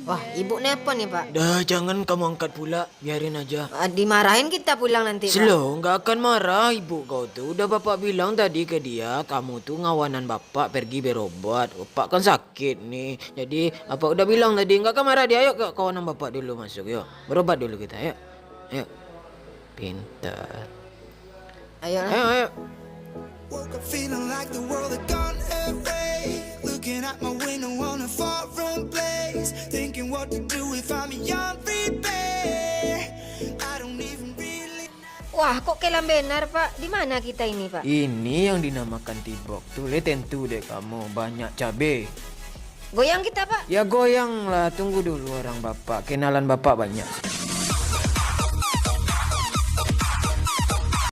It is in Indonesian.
Wah, ibu nelpon nih, Pak. Dah, jangan kamu angkat pula. Biarin aja. Dimarahin kita pulang nanti, Pak. Slow, nggak akan marah ibu kau tuh. Udah bapak bilang tadi ke dia, kamu tuh ngawanan bapak pergi berobat. Bapak kan sakit nih. Jadi, apa udah bilang tadi, nggak akan marah dia. Ayo ke kawanan bapak dulu masuk, yuk. Berobat dulu kita, yuk. Ayo. Pintar. Ayo lah. Ayo. Woke up feeling like the world had gone away. Looking out my window on a foreign place. Thinking what to do if I'm beyond repair. I don't even really know. Wah, kok kelam benar, Pak? Di mana kita ini, Pak? Ini yang dinamakan tibok. Tuh, tentu deh kamu. Banyak cabe. Goyang kita, Pak. Ya goyang lah. Tunggu dulu orang bapak. Kenalan bapak banyak.